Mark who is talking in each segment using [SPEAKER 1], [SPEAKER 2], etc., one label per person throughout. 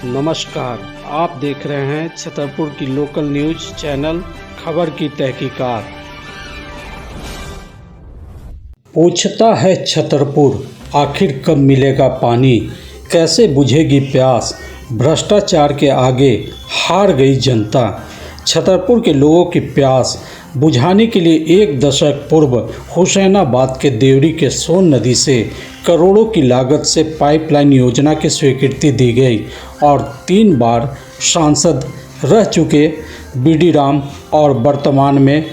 [SPEAKER 1] नमस्कार, आप देख रहे हैं छतरपुर की लोकल न्यूज चैनल खबर की तहकीकात। पूछता है छतरपुर, आखिर कब मिलेगा पानी, कैसे बुझेगी प्यास, भ्रष्टाचार के आगे हार गई जनता। छतरपुर के लोगों की प्यास बुझाने के लिए एक दशक पूर्व हुसैनाबाद के देवरी के सोन नदी से करोड़ों की लागत से पाइपलाइन योजना की स्वीकृति दी गई और 3 बार सांसद रह चुके बीडी राम और वर्तमान में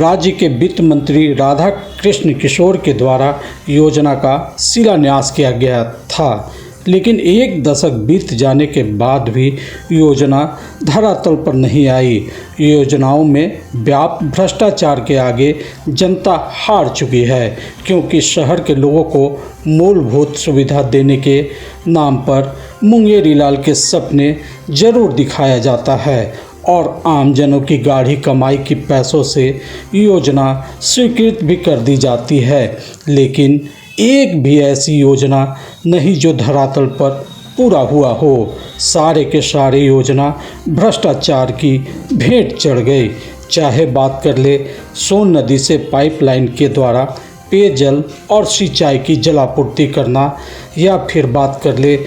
[SPEAKER 1] राज्य के वित्त मंत्री राधा कृष्ण किशोर के द्वारा योजना का शिलान्यास किया गया था। लेकिन एक दशक बीत जाने के बाद भी योजना धरातल पर नहीं आई। योजनाओं में व्याप्त भ्रष्टाचार के आगे जनता हार चुकी है, क्योंकि शहर के लोगों को मूलभूत सुविधा देने के नाम पर मुंगेरी लाल के सपने जरूर दिखाया जाता है और आमजनों की गाढ़ी कमाई की पैसों से योजना स्वीकृत भी कर दी जाती है। लेकिन एक भी ऐसी योजना नहीं जो धरातल पर पूरा हुआ हो। सारे के सारे योजना भ्रष्टाचार की भेंट चढ़ गई। चाहे बात कर ले सोन नदी से पाइपलाइन के द्वारा पेयजल और सिंचाई की जलापूर्ति करना, या फिर बात कर ले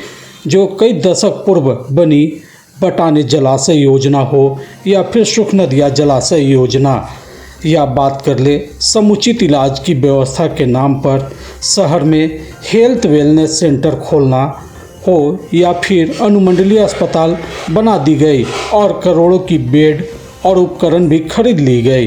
[SPEAKER 1] जो कई दशक पूर्व बनी बटाने जलाशय योजना हो, या फिर सुख नदिया जलाशय योजना, या बात कर ले समुचित इलाज की व्यवस्था के नाम पर शहर में हेल्थ वेलनेस सेंटर खोलना हो, या फिर अनुमंडलीय अस्पताल बना दी गई और करोड़ों की बेड और उपकरण भी खरीद ली गई,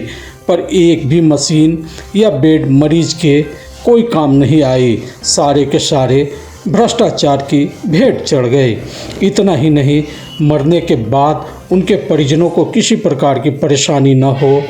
[SPEAKER 1] पर एक भी मशीन या बेड मरीज के कोई काम नहीं आई। सारे के सारे भ्रष्टाचार की भेंट चढ़ गई। इतना ही नहीं, मरने के बाद उनके परिजनों को किसी प्रकार की परेशानी न हो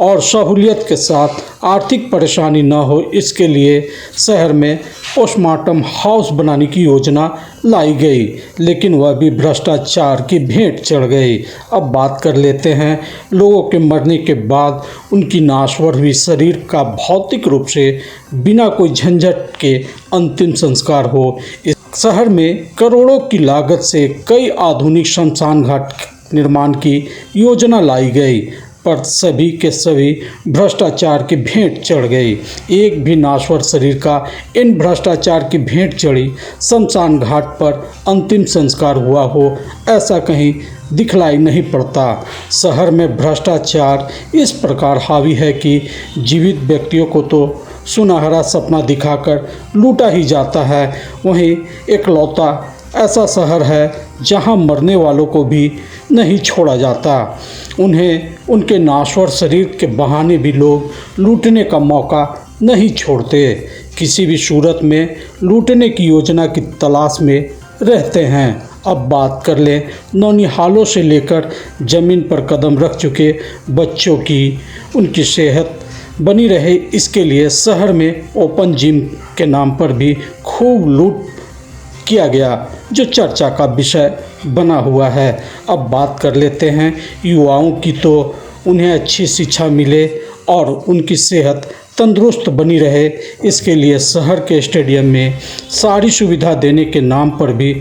[SPEAKER 1] और सहूलियत के साथ आर्थिक परेशानी न हो, इसके लिए शहर में पोस्टमार्टम हाउस बनाने की योजना लाई गई, लेकिन वह भी भ्रष्टाचार की भेंट चढ़ गई। अब बात कर लेते हैं लोगों के मरने के बाद उनकी नाश्वर हुई शरीर का भौतिक रूप से बिना कोई झंझट के अंतिम संस्कार हो। इस शहर में करोड़ों की लागत से कई आधुनिक शमशान घाट निर्माण की योजना लाई गई, पर सभी के सभी भ्रष्टाचार की भेंट चढ़ गई। एक भी नाश्वर शरीर का इन भ्रष्टाचार की भेंट चढ़ी शमशान घाट पर अंतिम संस्कार हुआ हो, ऐसा कहीं दिखलाई नहीं पड़ता। शहर में भ्रष्टाचार इस प्रकार हावी है कि जीवित व्यक्तियों को तो सुनहरा सपना दिखाकर लूटा ही जाता है। वहीं एकलौता ऐसा शहर है जहां मरने वालों को भी नहीं छोड़ा जाता। उन्हें उनके नाश्वर शरीर के बहाने भी लोग लूटने का मौका नहीं छोड़ते। किसी भी सूरत में लूटने की योजना की तलाश में रहते हैं। अब बात कर लें नौनिहालों से लेकर ज़मीन पर कदम रख चुके बच्चों की, उनकी सेहत बनी रहे इसके लिए शहर में ओपन जिम के नाम पर भी खूब लूट किया गया, जो चर्चा का विषय बना हुआ है। अब बात कर लेते हैं युवाओं की, तो उन्हें अच्छी शिक्षा मिले और उनकी सेहत तंदुरुस्त बनी रहे, इसके लिए शहर के स्टेडियम में सारी सुविधा देने के नाम पर भी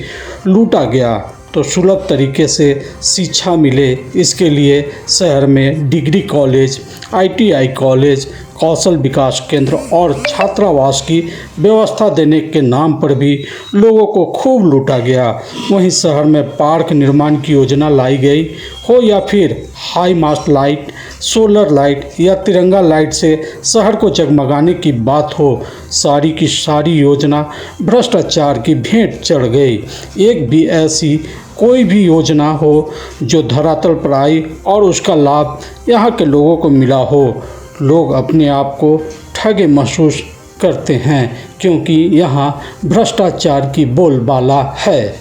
[SPEAKER 1] लूटा गया। तो सुलभ तरीके से शिक्षा मिले इसके लिए शहर में डिग्री कॉलेज, ITI कॉलेज, कौशल विकास केंद्र और छात्रावास की व्यवस्था देने के नाम पर भी लोगों को खूब लूटा गया। वहीं शहर में पार्क निर्माण की योजना लाई गई हो, या फिर high mast light, solar light या तिरंगा लाइट से शहर को जगमगाने की बात हो, सारी की सारी योजना भ्रष्टाचार की भेंट चढ़ गई। एक भी ऐसी कोई भी योजना हो जो धरातल पर आई और उसका लाभ यहाँ के लोगों को मिला हो, लोग अपने आप को ठगे महसूस करते हैं, क्योंकि यहाँ भ्रष्टाचार की बोलबाला है।